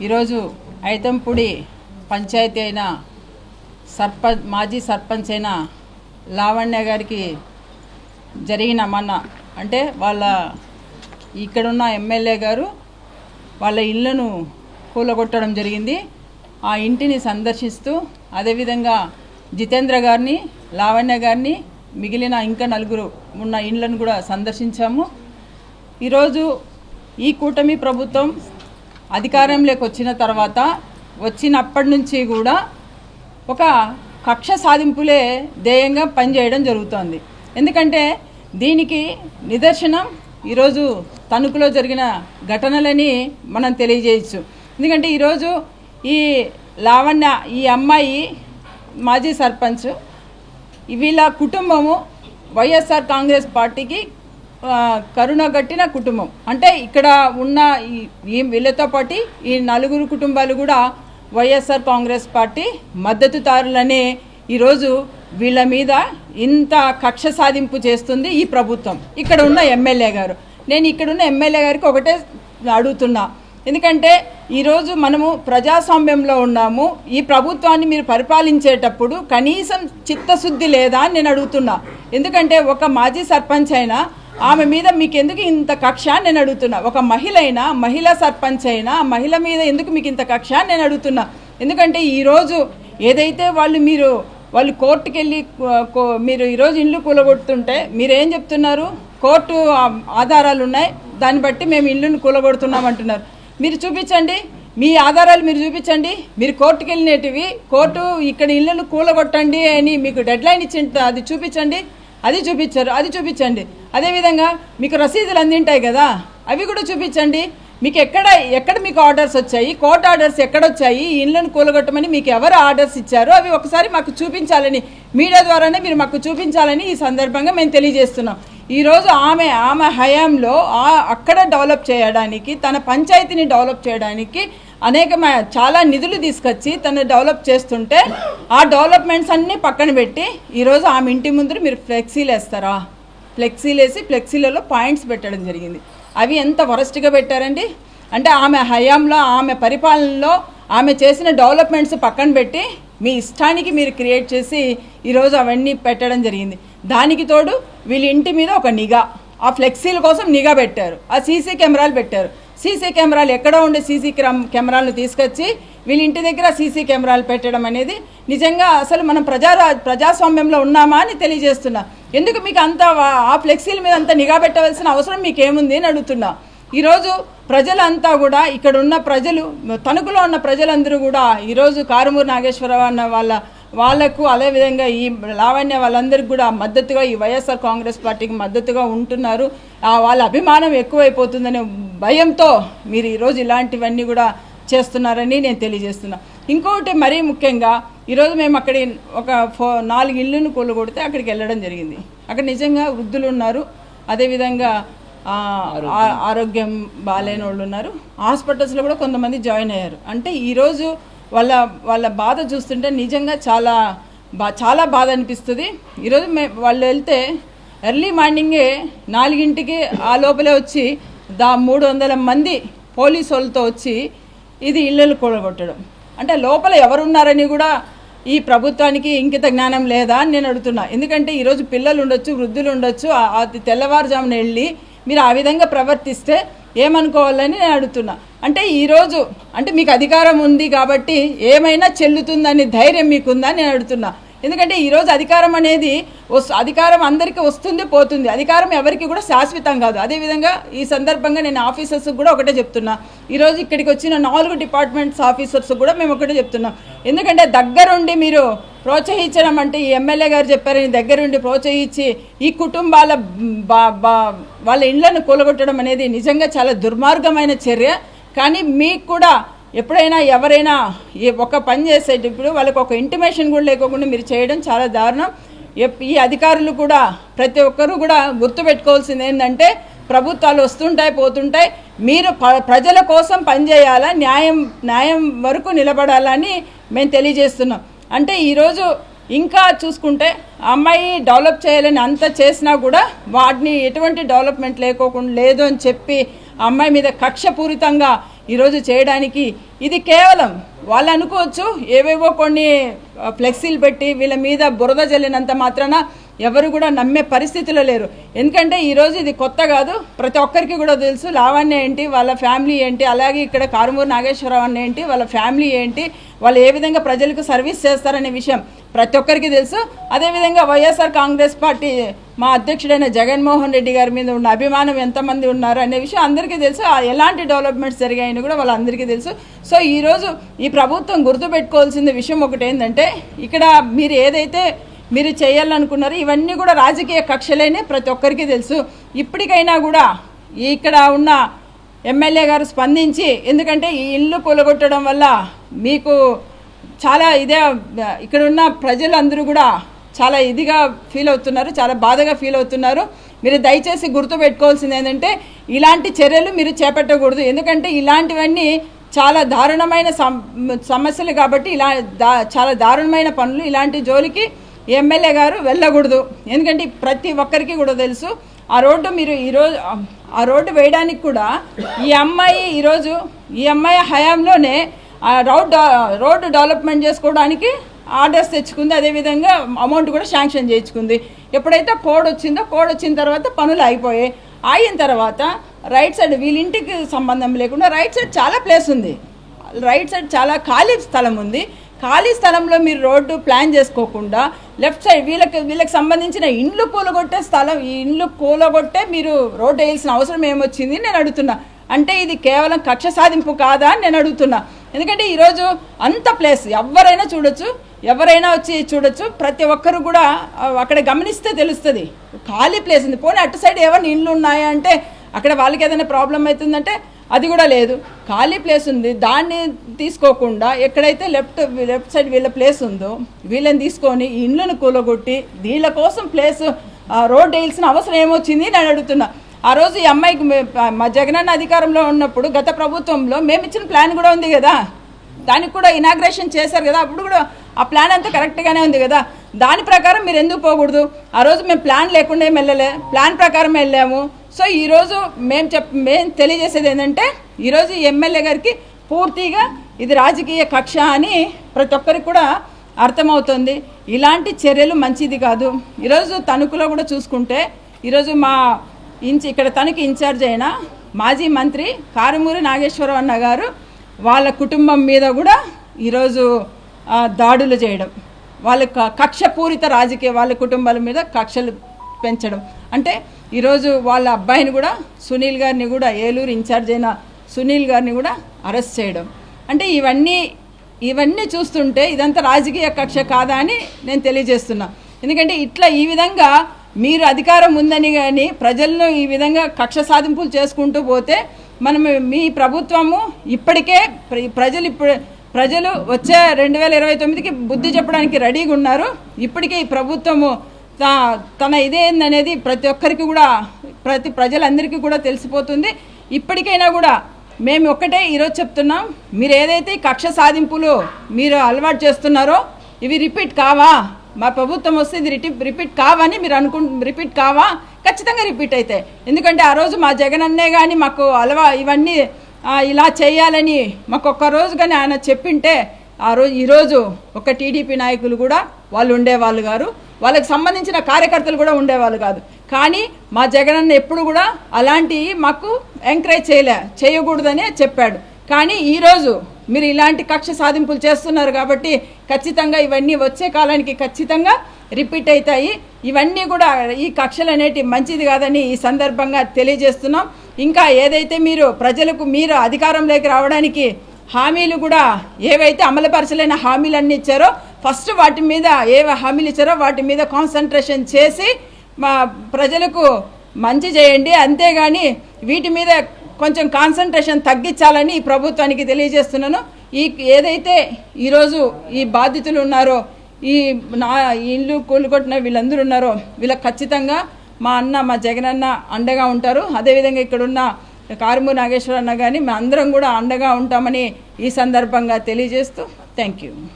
ఈరోజు ఐతంపూడి పంచాయతీ అయిన మాజీ సర్పంచ్ అయిన లావణ్య గారికి జరిగిన అంటే వాళ్ళ ఇక్కడున్న ఎమ్మెల్యే గారు వాళ్ళ ఇళ్లను కూలగొట్టడం జరిగింది. ఆ ఇంటిని సందర్శిస్తూ అదేవిధంగా జితేంద్ర గారిని, లావణ్య గారిని, మిగిలిన ఇంకా నలుగురు ఉన్న ఇండ్లను కూడా సందర్శించాము. ఈరోజు ఈ కూటమి ప్రభుత్వం అధికారంలోకి వచ్చిన తర్వాత వచ్చినప్పటి నుంచి కూడా ఒక కక్ష సాధింపులే ధ్యేయంగా పనిచేయడం జరుగుతోంది. ఎందుకంటే దీనికి నిదర్శనం ఈరోజు తణుకులో జరిగిన ఘటనలని మనం తెలియజేయచ్చు. ఎందుకంటే ఈరోజు ఈ లావణ్య, ఈ అమ్మాయి మాజీ సర్పంచ్, వీళ్ళ కుటుంబము వైఎస్ఆర్ కాంగ్రెస్ పార్టీకి కరుణగట్టిన కుటుంబం. అంటే ఇక్కడ ఉన్న వీళ్ళతో పాటు ఈ నలుగురు కుటుంబాలు కూడా వైఎస్ఆర్ కాంగ్రెస్ పార్టీ మద్దతుదారులనే ఈరోజు వీళ్ళ మీద ఇంత కక్ష సాధింపు చేస్తుంది ఈ ప్రభుత్వం. ఇక్కడ ఉన్న ఎమ్మెల్యే గారు, నేను ఇక్కడున్న ఎమ్మెల్యే గారికి ఒకటే అడుగుతున్నా, ఎందుకంటే ఈరోజు మనము ప్రజాస్వామ్యంలో ఉన్నాము. ఈ ప్రభుత్వాన్ని మీరు పరిపాలించేటప్పుడు కనీసం చిత్తశుద్ధి లేదా అని నేను అడుగుతున్నా. ఎందుకంటే ఒక మాజీ సర్పంచ్ అయినా ఆమె మీద మీకు ఎందుకు ఇంత కక్ష నేను అడుగుతున్నా. ఒక మహిళా సర్పంచ్ అయినా మహిళ మీద ఎందుకు మీకు ఇంత కక్ష నేను అడుగుతున్నా. ఎందుకంటే ఈరోజు ఏదైతే వాళ్ళు కోర్టుకు వెళ్ళి మీరు ఈరోజు ఇల్లు కూలగొడుతుంటే మీరేం చెప్తున్నారు, కోర్టు ఆధారాలు ఉన్నాయి, దాన్ని బట్టి మేము ఇల్లును కూలగొడుతున్నాం అంటున్నారు. మీరు చూపించండి, మీ ఆధారాలు మీరు చూపించండి. మీరు కోర్టుకు వెళ్ళినటివి, కోర్టు ఇక్కడ ఇల్లును కూలగొట్టండి అని మీకు డెడ్ లైన్ ఇచ్చింట, అది చూపించండి. అది చూపించారు, అది చూపించండి. అదేవిధంగా మీకు రసీదులు అందింటాయి కదా, అవి కూడా చూపించండి. మీకు ఎక్కడ మీకు ఆర్డర్స్ వచ్చాయి, కోర్టు ఆర్డర్స్ ఎక్కడొచ్చాయి, ఈ ఇళ్లను కూలగొట్టమని మీకు ఎవరు ఆర్డర్స్ ఇచ్చారో అవి ఒకసారి మాకు చూపించాలని, మీడియా ద్వారానే మీరు మాకు చూపించాలని ఈ సందర్భంగా మేము తెలియజేస్తున్నాం. ఈరోజు ఆమె హయాంలో అక్కడ డెవలప్ చేయడానికి, తన పంచాయతీని డెవలప్ చేయడానికి చాలా నిధులు తీసుకొచ్చి తను డెవలప్ చేస్తుంటే ఆ డెవలప్మెంట్స్ అన్నీ పక్కన పెట్టి ఈరోజు ఆమె ఇంటి ముందు మీరు ఫ్లెక్సీలు వేస్తారా? ఫ్లెక్సీలు వేసి ఫ్లెక్సీలలో పాయింట్స్ పెట్టడం జరిగింది. అవి ఎంత వరస్ట్గా పెట్టారండి. అంటే ఆమె హయాంలో, ఆమె పరిపాలనలో ఆమె చేసిన డెవలప్మెంట్స్ పక్కన పెట్టి మీ ఇష్టానికి మీరు క్రియేట్ చేసి ఈరోజు అవన్నీ పెట్టడం జరిగింది. దానికి తోడు వీళ్ళ ఇంటి మీద ఒక నిఘా, ఆ ఫ్లెక్సీల కోసం నిఘా పెట్టారు, ఆ సీసీ కెమెరాలు పెట్టారు. సీసీ కెమెరాలు ఎక్కడో ఉండే సీసీ కెమెరాలను తీసుకొచ్చి వీళ్ళ ఇంటి దగ్గర సీసీ కెమెరాలు పెట్టడం అనేది నిజంగా అసలు మనం ప్రజాస్వామ్యంలో ఉన్నామా అని తెలియజేస్తున్నా. ఎందుకు మీకు అంత ఆ ఫ్లెక్సీల మీద అంత నిఘా పెట్టవలసిన అవసరం మీకేముంది అని అడుగుతున్నా. ఈరోజు ప్రజలంతా కూడా, ఇక్కడ ఉన్న ప్రజలు, తణుకులో ఉన్న ప్రజలందరూ కూడా ఈరోజు కారుమూరి నాగేశ్వరరావు అన్న వాళ్ళకు, అదేవిధంగా ఈ లావణ్య వాళ్ళందరికీ కూడా మద్దతుగా ఈ వైఎస్ఆర్ కాంగ్రెస్ పార్టీకి మద్దతుగా ఉంటున్నారు. వాళ్ళ అభిమానం ఎక్కువైపోతుందనే భయంతో మీరు ఈరోజు ఇలాంటివన్నీ కూడా చేస్తున్నారని నేను తెలియజేస్తున్నా. ఇంకొకటి మరీ ముఖ్యంగా, ఈరోజు మేము అక్కడ ఒక 4 ఇళ్ళను కూలగొడితే అక్కడికి వెళ్ళడం జరిగింది. అక్కడ నిజంగా వృద్ధులు ఉన్నారు, అదేవిధంగా ఆరోగ్యం బాగాలేని వాళ్ళు ఉన్నారు. హాస్పిటల్స్లో కూడా కొంతమంది జాయిన్ అయ్యారు. అంటే ఈరోజు వాళ్ళ బాధ చూస్తుంటే నిజంగా చాలా బాధ అనిపిస్తుంది. ఈరోజు వాళ్ళు వెళ్తే ఎర్లీ మార్నింగే 4 ఆ లోపలే వచ్చి 300 మంది పోలీసు వాళ్ళతో వచ్చి ఇది ఇళ్ళు కూలగొట్టడం. అంటే లోపల ఎవరున్నారని కూడా ఈ ప్రభుత్వానికి ఇంకిత జ్ఞానం లేదా అని నేను అడుగుతున్నా. ఎందుకంటే ఈరోజు పిల్లలు ఉండొచ్చు, వృద్ధులు ఉండొచ్చు, అది తెల్లవారుజామున వెళ్ళి మీరు ఆ విధంగా ప్రవర్తిస్తే ఏమనుకోవాలని నేను అడుగుతున్నా. అంటే ఈరోజు అంటే మీకు అధికారం ఉంది కాబట్టి ఏమైనా చెల్లుతుందని ధైర్యం మీకుందని నేను అడుగుతున్నా. ఎందుకంటే ఈరోజు అధికారం అనేది అధికారం అందరికీ వస్తుంది, పోతుంది. అధికారం ఎవరికి కూడా శాశ్వతం కాదు. అదేవిధంగా ఈ సందర్భంగా నేను ఆఫీసర్స్కి కూడా ఒకటే చెప్తున్నా. ఈరోజు ఇక్కడికి వచ్చిన 4 డిపార్ట్మెంట్స్ ఆఫీసర్స్ కూడా మేము ఒకటే చెప్తున్నాం. ఎందుకంటే దగ్గరుండి మీరు ప్రోత్సహించడం, అంటే ఈ ఎమ్మెల్యే గారు చెప్పారని దగ్గరుండి ప్రోత్సహించి ఈ కుటుంబాల వాళ్ళ ఇళ్లను కూలగొట్టడం అనేది నిజంగా చాలా దుర్మార్గమైన చర్య. కానీ మీకు కూడా ఎప్పుడైనా ఎవరైనా ఒక పని చేసేటప్పుడు వాళ్ళకి ఒక ఇంటిమేషన్ కూడా లేకోకుండా మీరు చేయడం చాలా దారుణం. ఈ అధికారులు కూడా, ప్రతి ఒక్కరూ కూడా గుర్తుపెట్టుకోవాల్సింది ఏంటంటే, ప్రభుత్వాలు వస్తుంటాయి, పోతుంటాయి. మీరు ప్రజల కోసం పనిచేయాలా, న్యాయం వరకు నిలబడాలని మేము తెలియజేస్తున్నాం. అంటే ఈరోజు ఇంకా చూసుకుంటే అమ్మాయి డెవలప్ చేయాలని అంత చేసినా కూడా వాటిని ఎటువంటి డెవలప్మెంట్ లేకోకుండా లేదు అని చెప్పి అమ్మాయి మీద కక్షపూరితంగా ఈరోజు చేయడానికి ఇది కేవలం వాళ్ళు అనుకోవచ్చు ఏవేవో కొన్ని ఫ్లెక్సీలు పెట్టి వీళ్ళ మీద బురద జల్లినంత మాత్రాన ఎవరు కూడా నమ్మే పరిస్థితిలో లేరు. ఎందుకంటే ఈరోజు ఇది కొత్త కాదు, ప్రతి ఒక్కరికి కూడా తెలుసు లావణ్య ఏంటి, వాళ్ళ ఫ్యామిలీ ఏంటి, అలాగే ఇక్కడ కారుమూరి నాగేశ్వరరావు అన్న ఏంటి, వాళ్ళ ఫ్యామిలీ ఏంటి, వాళ్ళు ఏ విధంగా ప్రజలకు సర్వీస్ చేస్తారనే విషయం ప్రతి ఒక్కరికి తెలుసు. అదేవిధంగా వైఎస్ఆర్ కాంగ్రెస్ పార్టీ మా అధ్యక్షుడైన జగన్మోహన్ రెడ్డి గారి మీద ఉన్న అభిమానం ఎంతమంది ఉన్నారు అనే విషయం అందరికీ తెలుసు. ఎలాంటి డెవలప్మెంట్స్ జరిగాయని కూడా వాళ్ళందరికీ తెలుసు. సో ఈరోజు ఈ ప్రభుత్వం గుర్తుపెట్టుకోవాల్సిన విషయం ఒకటి ఏంటంటే, ఇక్కడ మీరు ఏదైతే మీరు చేయాలనుకున్నారు ఇవన్నీ కూడా రాజకీయ కక్షలేనే ప్రతి ఒక్కరికి తెలుసు. ఇప్పటికైనా కూడా ఇక్కడ ఉన్న ఎమ్మెల్యే గారు స్పందించి, ఎందుకంటే ఈ ఇల్లు కూలగొట్టడం వల్ల మీకు చాలా ఇక్కడ ఉన్న ప్రజలందరూ కూడా చాలా ఇదిగా ఫీల్ అవుతున్నారు, చాలా బాధగా ఫీల్ అవుతున్నారు. మీరు దయచేసి గుర్తుపెట్టుకోవాల్సింది ఏంటంటే ఇలాంటి చర్యలు మీరు చేపట్టకూడదు. ఎందుకంటే ఇలాంటివన్నీ చాలా దారుణమైన సమస్యలు కాబట్టి చాలా దారుణమైన పనులు, ఇలాంటి జోలికి ఎమ్మెల్యే గారు వెళ్ళకూడదు. ఎందుకంటే ప్రతి ఒక్కరికి కూడా తెలుసు ఆ రోడ్డు మీరు ఈరోజు ఆ రోడ్డు వేయడానికి కూడా ఈ అమ్మాయి హయాంలోనే ఆ రోడ్డు డెవలప్మెంట్ చేసుకోవడానికి ఆర్డర్స్ తెచ్చుకుంది, అదేవిధంగా అమౌంట్ కూడా శాంక్షన్ చేయించుకుంది. ఎప్పుడైతే కోడ్ వచ్చిన తర్వాత పనులు అయిన తర్వాత రైట్ సైడ్ వీళ్ళింటికి సంబంధం లేకుండా రైట్ సైడ్ చాలా ప్లేస్ ఉంది, రైట్ సైడ్ చాలా ఖాళీ స్థలం ఉంది. ఖాళీ స్థలంలో మీరు రోడ్డు ప్లాన్ చేసుకోకుండా లెఫ్ట్ సైడ్ వీళ్ళకి సంబంధించిన ఇండ్లు కూలగొట్టే స్థలం, ఈ ఇండ్లు కూలగొట్టే మీరు రోడ్డు వేయాల్సిన అవసరం ఏమొచ్చింది నేను అడుగుతున్నా. అంటే ఇది కేవలం కక్ష సాధింపు కాదా అని నేను అడుగుతున్నా. ఎందుకంటే ఈరోజు అంత ప్లేస్ ఎవరైనా చూడొచ్చు, ఎవరైనా వచ్చి చూడొచ్చు, ప్రతి ఒక్కరు కూడా అక్కడ గమనిస్తే తెలుస్తుంది ఖాళీ ప్లేస్ ఉంది. పోనీ అటు సైడ్ ఏమైనా ఇండ్లు ఉన్నాయా అంటే అక్కడ వాళ్ళకి ఏదైనా ప్రాబ్లం అవుతుందంటే అది కూడా లేదు, ఖాళీ ప్లేస్ ఉంది. దాన్ని తీసుకోకుండా ఎక్కడైతే లెఫ్ట్ సైడ్ వీళ్ళ ప్లేస్ ఉందో వీళ్ళని తీసుకొని ఈ ఇండ్లను కూలగొట్టి వీళ్ళ కోసం ప్లేస్ రోడ్ వేయాల్సిన అవసరం ఏమొచ్చింది నేను అడుగుతున్నా. ఆ రోజు ఈ అమ్మాయికి మా జగనన్న అధికారంలో ఉన్నప్పుడు గత ప్రభుత్వంలో మేము ఇచ్చిన ప్లాన్ కూడా ఉంది కదా, దానికి కూడా ఇనాగ్రేషన్ చేశారు కదా, అప్పుడు కూడా ఆ ప్లాన్ అంతా కరెక్ట్గానే ఉంది కదా. దాని ప్రకారం మీరు ఎందుకు పోకూడదు? ఆ రోజు మేము ప్లాన్ లేకుండా ఏం వెళ్ళలే, ప్లాన్ ప్రకారం వెళ్ళాము. సో ఈరోజు మేము తెలియజేసేది ఏంటంటే ఈరోజు ఎమ్మెల్యే గారికి పూర్తిగా ఇది రాజకీయ కక్ష అని ప్రతి ఒక్కరికి కూడా అర్థమవుతుంది. ఇలాంటి చర్యలు మంచిది కాదు. ఈరోజు తణుకులో కూడా చూసుకుంటే ఈరోజు మా ఇక్కడ తనకి ఇన్ఛార్జ్ అయిన మాజీ మంత్రి కారుమూరి నాగేశ్వరరావు అన్న గారు వాళ్ళ కుటుంబం మీద కూడా ఈరోజు దాడులు చేయడం, వాళ్ళ కక్షపూరిత రాజకీయ వాళ్ళ కుటుంబాల మీద కక్షలు పెంచడం. అంటే ఈరోజు వాళ్ళ అబ్బాయిని కూడా సునీల్ గారిని కూడా ఏలూరు ఇన్ఛార్జ్ అయిన సునీల్ గారిని కూడా అరెస్ట్ చేయడం. అంటే ఇవన్నీ చూస్తుంటే ఇదంతా రాజకీయ కక్ష కాదా అని నేను తెలియజేస్తున్నా. ఎందుకంటే ఈ విధంగా మీరు అధికారం ఉందని కానీ ప్రజలను ఈ విధంగా కక్ష సాధింపులు చేసుకుంటూ పోతే మీ ప్రభుత్వము ఇప్పటికే ప్రజలు వచ్చే 2029కి బుద్ధి చెప్పడానికి రెడీగా ఉన్నారు. ఇప్పటికే ఈ ప్రభుత్వము తన ఇదేందనేది ప్రతి ఒక్కరికి కూడా ప్రజలందరికీ కూడా తెలిసిపోతుంది. ఇప్పటికైనా కూడా మేము ఒక్కటే ఈరోజు చెప్తున్నాం, మీరు ఏదైతే కక్ష సాధింపులు మీరు అలవాటు చేస్తున్నారో ఇవి రిపీట్ కావా, మా ప్రభుత్వం వస్తే ఇది రిపీట్ కావని మీరు రిపీట్ కావా? ఖచ్చితంగా రిపీట్ అవుతాయి. ఎందుకంటే ఆ రోజు మా జగన్ అన్నే కానీ మాకు ఇవన్నీ ఇలా చేయాలని మాకు ఒక్కరోజు కానీ ఆయన చెప్పింటే ఈరోజు ఒక టీడీపీ నాయకులు కూడా వాళ్ళు ఉండేవాళ్ళు కాదు, వాళ్ళకి సంబంధించిన కార్యకర్తలు కూడా ఉండేవాళ్ళు కాదు. కానీ మా జగనన్న ఎప్పుడు కూడా అలాంటివి మాకు ఎంకరేజ్ చేయకూడదనే చెప్పాడు. కానీ ఈరోజు మీరు ఇలాంటి కక్ష సాధింపులు చేస్తున్నారు కాబట్టి ఖచ్చితంగా ఇవన్నీ వచ్చే కాలానికి ఖచ్చితంగా రిపీట్ అవుతాయి. ఇవన్నీ కూడా ఈ కక్షలు అనేటివి మంచిది కాదని ఈ సందర్భంగా తెలియజేస్తున్నాం. ఇంకా ఏదైతే మీరు అధికారంలోకి రావడానికి హామీలు కూడా ఏవైతే అమలుపరచలేని హామీలన్నీ ఇచ్చారో ఫస్ట్ వాటి మీద హామీలు ఇచ్చారో వాటి మీద కాన్సన్ట్రేషన్ చేసి మా ప్రజలకు మంచి చేయండి. అంతేగాని వీటి మీద కొంచెం కాన్సన్ట్రేషన్ తగ్గించాలని ఈ ప్రభుత్వానికి తెలియజేస్తున్నాను. ఏదైతే ఈరోజు ఈ బాధితులు ఉన్నారో ఈ ఇల్లు కూలుకొట్టిన వీళ్ళందరూ ఉన్నారో వీళ్ళకి ఖచ్చితంగా మా జగనన్న అండగా ఉంటారు. అదేవిధంగా ఇక్కడున్న కారుమూరి నాగేశ్వరరావు అన్న కానీ మేము అందరం కూడా అండగా ఉంటామని ఈ సందర్భంగా తెలియజేస్తూ థ్యాంక్ యూ.